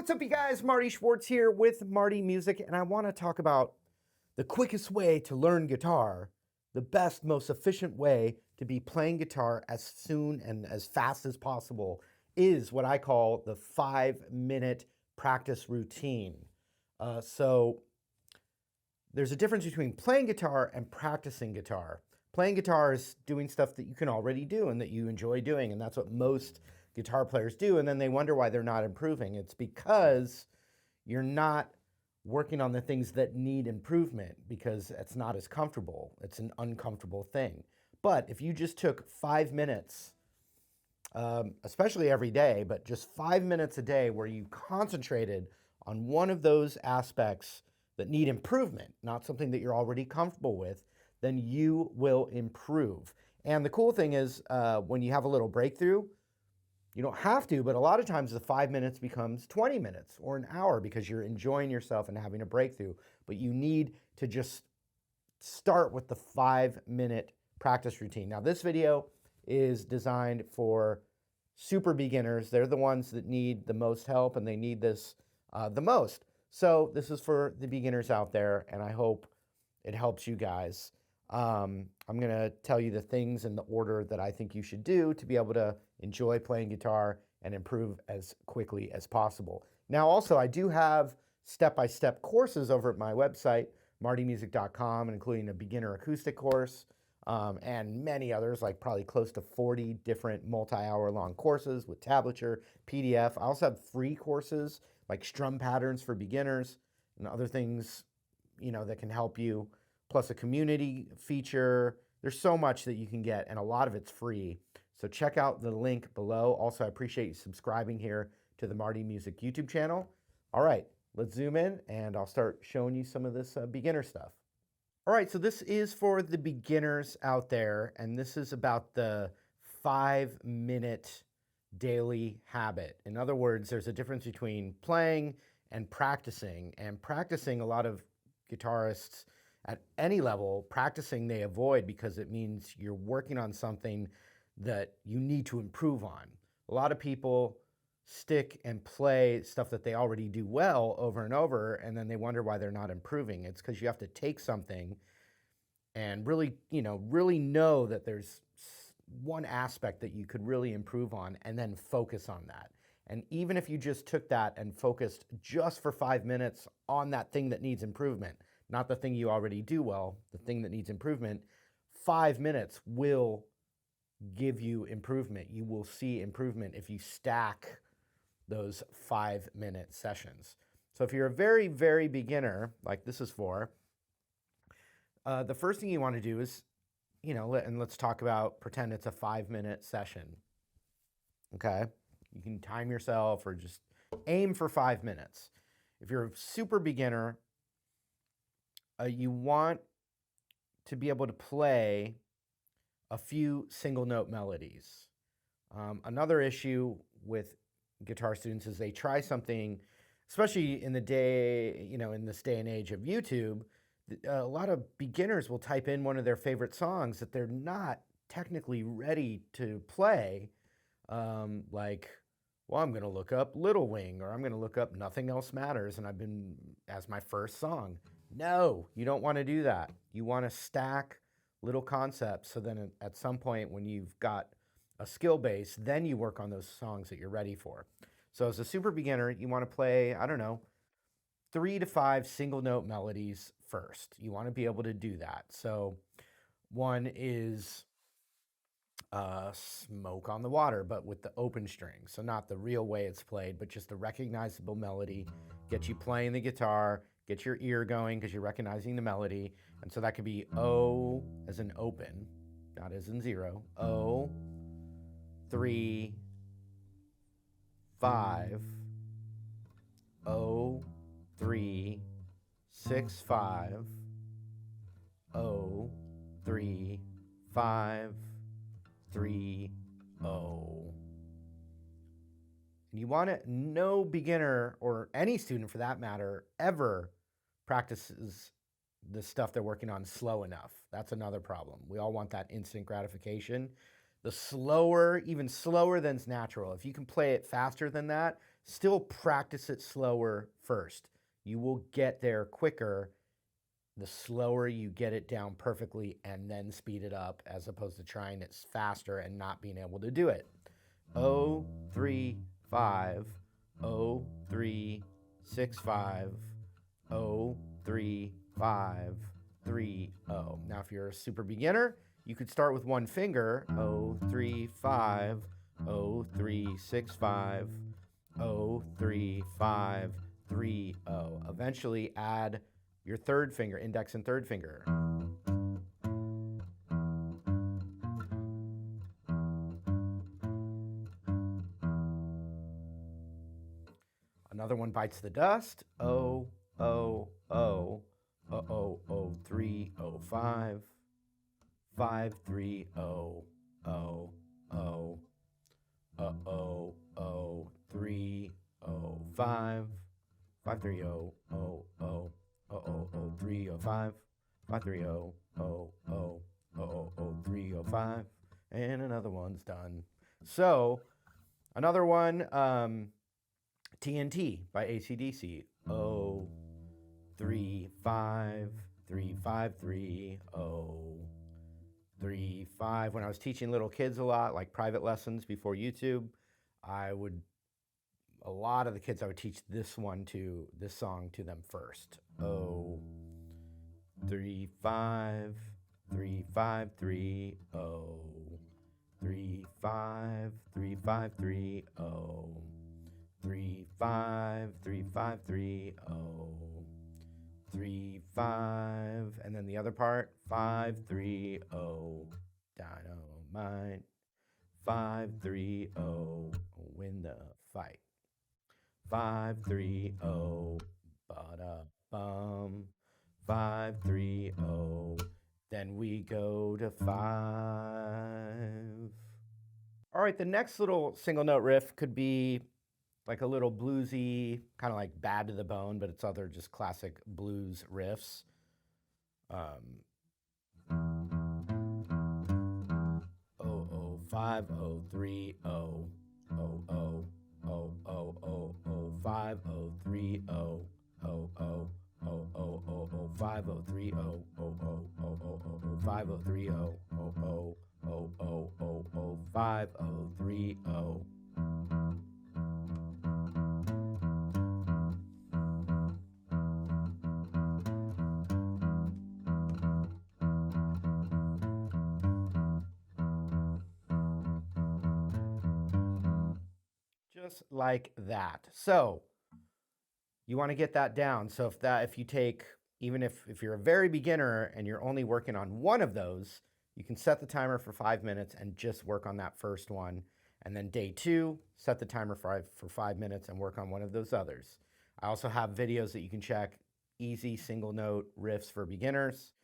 What's up, you guys? Marty Schwartz here with Marty Music, and I want to talk about the quickest way to learn guitar, the best, most efficient way to be playing guitar as soon and as fast as possible is what I call the 5-minute practice routine. So there's a difference between playing guitar and practicing guitar. Playing guitar is doing stuff that you can already do and that you enjoy doing, and that's what most guitar players do, and then they wonder why they're not improving. It's because you're not working on the things that need improvement because it's not as comfortable. It's an uncomfortable thing. But if you just took 5 minutes, especially every day, but just 5 minutes a day where you concentrated on one of those aspects that need improvement, not something that you're already comfortable with, then you will improve. And the cool thing is when you have a little breakthrough, you don't have to, but a lot of times the 5 minutes becomes 20 minutes or an hour because you're enjoying yourself and having a breakthrough. But you need to just start with the 5-minute practice routine. Now, this video is designed for super beginners. They're the ones that need the most help and they need this the most. So this is for the beginners out there, and I hope it helps you guys. I'm going to tell you the things in the order that I think you should do to be able to enjoy playing guitar and improve as quickly as possible. Now, also, I do have step-by-step courses over at my website, martymusic.com, including a beginner acoustic course and many others, like probably close to 40 different multi-hour long courses with tablature, PDF. I also have free courses like strum patterns for beginners and other things, you know, that can help you, plus a community feature. There's so much that you can get, and a lot of it's free. So check out the link below. Also, I appreciate you subscribing here to the Marty Music YouTube channel. All right, let's zoom in, and I'll start showing you some of this beginner stuff. All right, so this is for the beginners out there, and this is about the 5-minute daily habit. In other words, there's a difference between playing and practicing. And practicing, a lot of guitarists at any level, practicing they avoid because it means you're working on something that you need to improve on. A lot of people stick and play stuff that they already do well over and over, and then they wonder why they're not improving. It's because you have to take something and really know that there's one aspect that you could really improve on and then focus on that. And even if you just took that and focused just for 5 minutes on that thing that needs improvement, not the thing you already do well, the thing that needs improvement, 5 minutes will give you improvement. You will see improvement if you stack those 5-minute sessions. So if you're a very, very beginner, like this is for, the first thing you want to do is, let's talk about, pretend it's a 5-minute session. Okay? You can time yourself or just aim for 5 minutes. If you're a super beginner, you want to be able to play a few single note melodies. Another issue with guitar students is they try something, especially in the day, in this day and age of YouTube, a lot of beginners will type in one of their favorite songs that they're not technically ready to play. Like, well, I'm going to look up Little Wing, or I'm going to look up Nothing Else Matters, and I've been as my first song. No, you don't want to do that. You want to stack little concepts, so then at some point when you've got a skill base, then you work on those songs that you're ready for. So as a super beginner, you want to play, 3 to 5 single note melodies first. You want to be able to do that. So one is Smoke on the Water, but with the open string. So not the real way it's played, but just a recognizable melody. Get you playing the guitar, get your ear going because you're recognizing the melody. And so that could be O as in open, not as in 0. O, 3, 5, O, 3, 6, 5, O, 3, 5, 3, O. And you want to, no beginner or any student for that matter ever practices the stuff they're working on slow enough. That's another problem. We all want that instant gratification. The slower, even slower than's natural. If you can play it faster than that, still practice it slower first. You will get there quicker the slower you get it down perfectly and then speed it up, as opposed to trying it faster and not being able to do it. 0, 3, 5, 0, 3, 6, 5, 0, 3, 5, 3, 0. Now, if you're a super beginner, you could start with one finger, 0, 3, 5, 0, 3, 6, 5, 0, 3, 5, 3, 0. Eventually add your third finger, index and third finger. Another one bites the dust. 0, 0, 0, 0, 0, 3, 0, 5, 5, 3, 0, 0, 0, 0, 0, 3, 0, 5, 5, 3, 0, 0, 0, 0, 0, 3, 0, 5, 5, 3, 0, 0, 0, 0, 0, 3, 0, 5, and another one's done. So, another one, TNT by AC/DC. 0, 3, 5, 3, 5, 3, 0, 3, 5. When I was teaching little kids a lot, like private lessons before YouTube, a lot of the kids I would teach this song to them first. 0, 3, 5, 3, 5, 3, 0, 3, 5, 3, 5, 3, 0, 3, 5, 3, 5, 3, 0, 3, 5, and then the other part, 5, 3, 0, dynamite, 5, 3, 0, win the fight, 5, 3, 0, ba-da-bum, 5, 3, 0, then we go to 5. All right, the next little single note riff could be like a little bluesy, kind of like Bad to the Bone, but it's other just classic blues riffs. 0, 5, 0, 3, 0, 0, 0, 0, 0, 0, 0, 5, 0, 3, 0, 0, 0, 0, 0, 0, 5, 0, 3, 0, 0, 0, 0, 0, 5, 0, 3, 0, 0, 0, 0, 0, 0, 5, 0, 3, 0. Just like that. So you want to get that down. So if you take, even if you're a very beginner and you're only working on one of those, you can set the timer for 5 minutes and just work on that first one. And then day 2, set the timer for 5 minutes and work on one of those others. I also have videos that you can check, easy single note riffs for beginners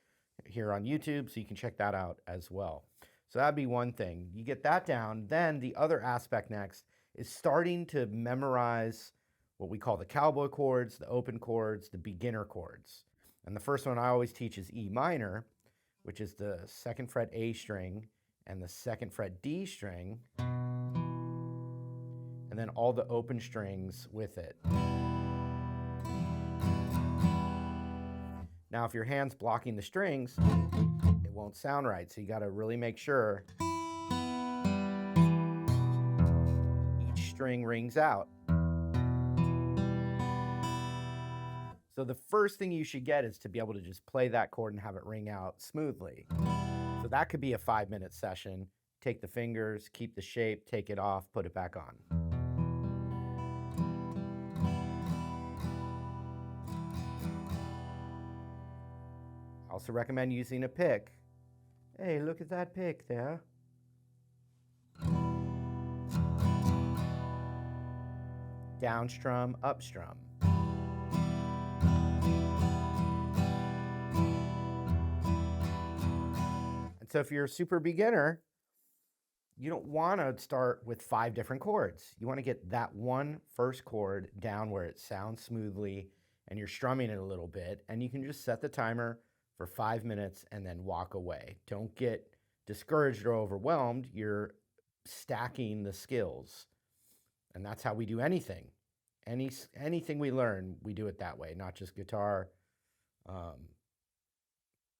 here on YouTube, so you can check that out as well. So that'd be one thing. You get that down, then the other aspect next is starting to memorize what we call the cowboy chords, the open chords, the beginner chords. And the first one I always teach is E minor, which is the 2nd fret A string and the 2nd fret D string, and then all the open strings with it. Now, if your hand's blocking the strings, it won't sound right, so you got to really make sure each string rings out. So the first thing you should get is to be able to just play that chord and have it ring out smoothly. So that could be a 5-minute session. Take the fingers, keep the shape, take it off, put it back on. I also recommend using a pick. Hey, look at that pick there. Down strum, up strum. And so if you're a super beginner, you don't want to start with 5 different chords. You want to get that one first chord down where it sounds smoothly and you're strumming it a little bit, and you can just set the timer for 5 minutes and then walk away. Don't get discouraged or overwhelmed, you're stacking the skills. And that's how we do anything. Anything we learn, we do it that way, not just guitar,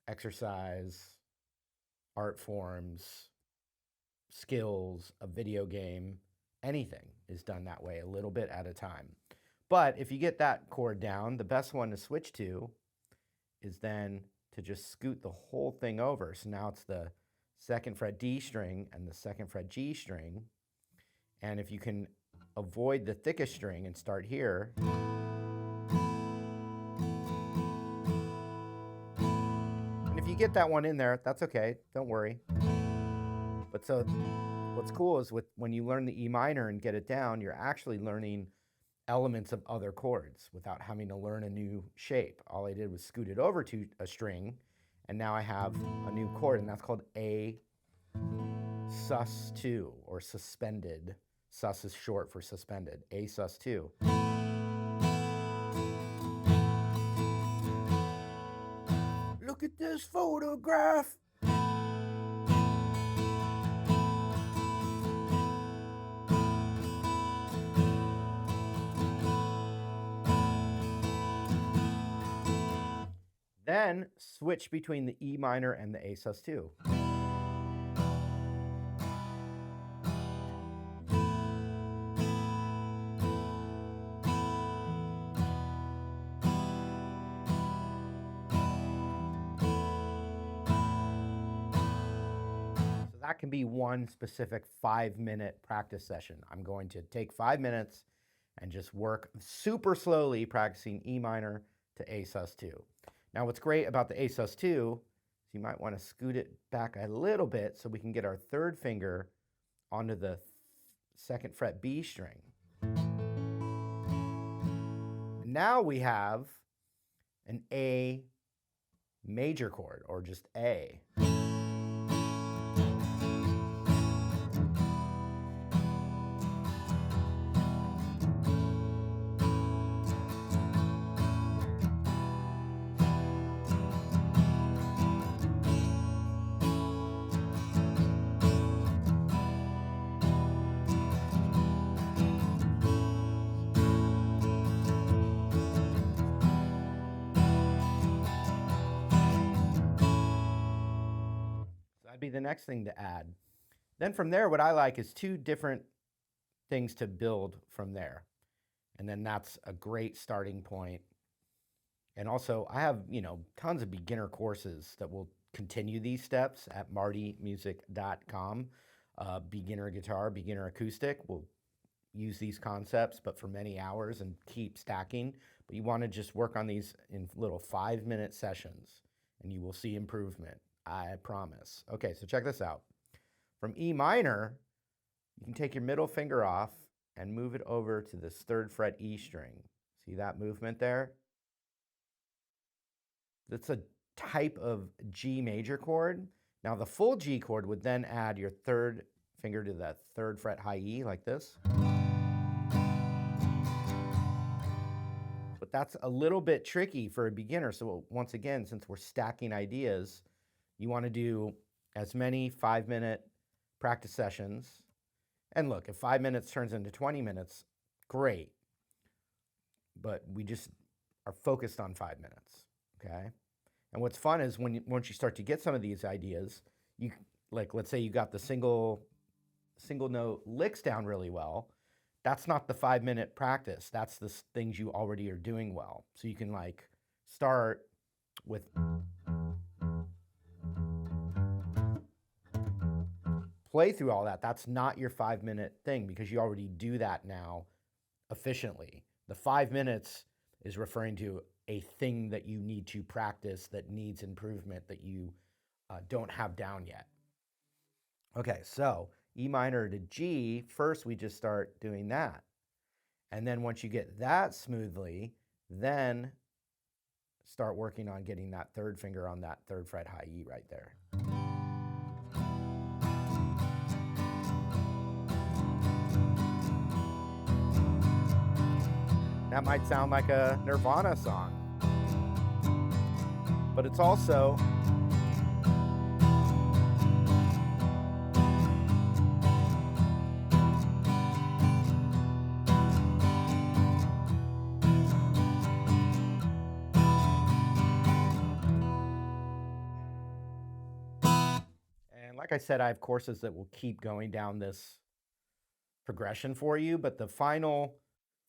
exercise, art forms, skills, a video game, anything is done that way, a little bit at a time. But if you get that chord down, the best one to switch to is then to just scoot the whole thing over. So now it's the 2nd fret D string and the 2nd fret G string. And if you can avoid the thickest string and start here, and if you get that one in there, that's okay, don't worry. But so what's cool is when you learn the E minor and get it down, you're actually learning elements of other chords without having to learn a new shape. All I did was scoot it over to a string, and now I have a new chord, and that's called A sus2, or suspended. Sus is short for suspended. A sus2. Look at this photograph. Then switch between the E minor and the A sus2. That can be one specific 5-minute practice session. I'm going to take 5 minutes and just work super slowly practicing E minor to A sus2. Now what's great about the A sus2 is you might want to scoot it back a little bit so we can get our 3rd finger onto the 2nd fret B string. Now we have an A major chord, or just A. That'd be the next thing to add. Then from there, what I like is 2 different things to build from there. And then that's a great starting point. And also I have, tons of beginner courses that will continue these steps at martymusic.com. Beginner guitar, beginner acoustic will use these concepts, but for many hours, and keep stacking. But you want to just work on these in little 5-minute sessions and you will see improvement. I promise. Okay, so check this out. From E minor, you can take your middle finger off and move it over to this 3rd fret E string. See that movement there? That's a type of G major chord. Now the full G chord would then add your 3rd finger to that 3rd fret high E, like this. But that's a little bit tricky for a beginner. So once again, since we're stacking ideas, you want to do as many 5-minute practice sessions. And look, if 5 minutes turns into 20 minutes, great. But we just are focused on 5 minutes, okay? And what's fun is once you start to get some of these ideas, let's say you got the single note licks down really well. That's not the 5-minute practice. That's the things you already are doing well. So you can start with play through all that. That's not your 5-minute thing because you already do that now efficiently. The 5 minutes is referring to a thing that you need to practice that needs improvement that you don't have down yet. Okay, so E minor to G, first we just start doing that. And then once you get that smoothly, then start working on getting that 3rd finger on that 3rd fret high E right there. That might sound like a Nirvana song, but it's also I said, I have courses that will keep going down this progression for you, but the final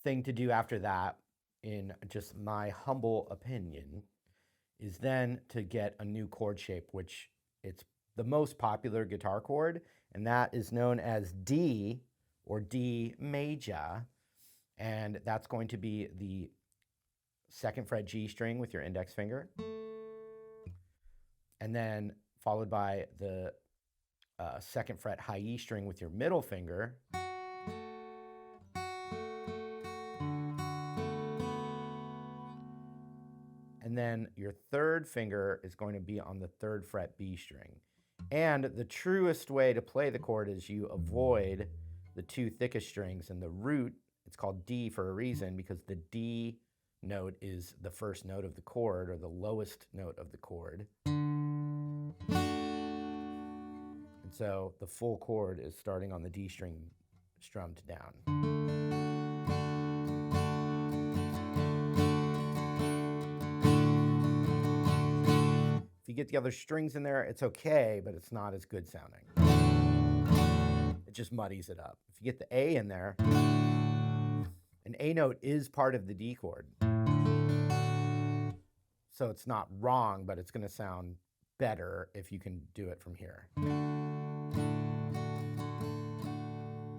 thing to do after that, in just my humble opinion, is then to get a new chord shape, which it's the most popular guitar chord, and that is known as D, or D major, and that's going to be the 2nd fret G string with your index finger, and then followed by the 2nd fret high E string with your middle finger, and then your 3rd finger is going to be on the 3rd fret B string. And the truest way to play the chord is you avoid the 2 thickest strings, and the root, it's called D for a reason, because the D note is the first note of the chord, or the lowest note of the chord. And so the full chord is starting on the D string strummed down. If you get the other strings in there, it's okay, but it's not as good sounding. It just muddies it up. If you get the A in there, an A note is part of the D chord. So it's not wrong, but it's going to sound better if you can do it from here.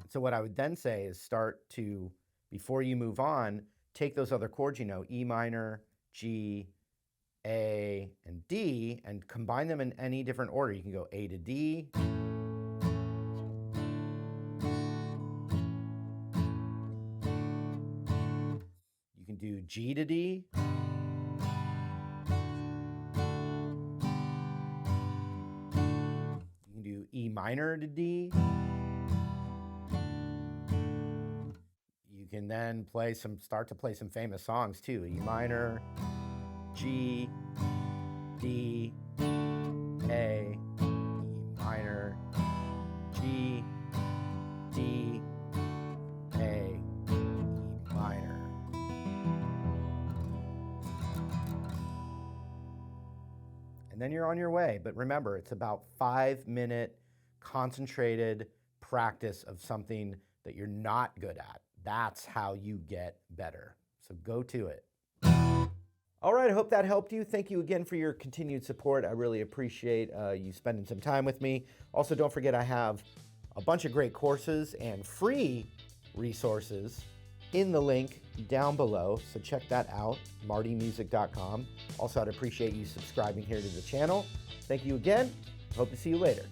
So what I would then say is start to, before you move on, take those other chords you know, E minor, G, A, and D, and combine them in any different order. You can go A to D, you can do G to D, you can do E minor to D. You can then start to play some famous songs too. E minor, G, D, A, E minor, G, D, A, E minor. And then you're on your way. But remember, it's about 5-minute concentrated practice of something that you're not good at. That's how you get better. So go to it. All right, I hope that helped you. Thank you again for your continued support. I really appreciate you spending some time with me. Also, don't forget I have a bunch of great courses and free resources in the link down below. So check that out, martymusic.com. Also, I'd appreciate you subscribing here to the channel. Thank you again. Hope to see you later.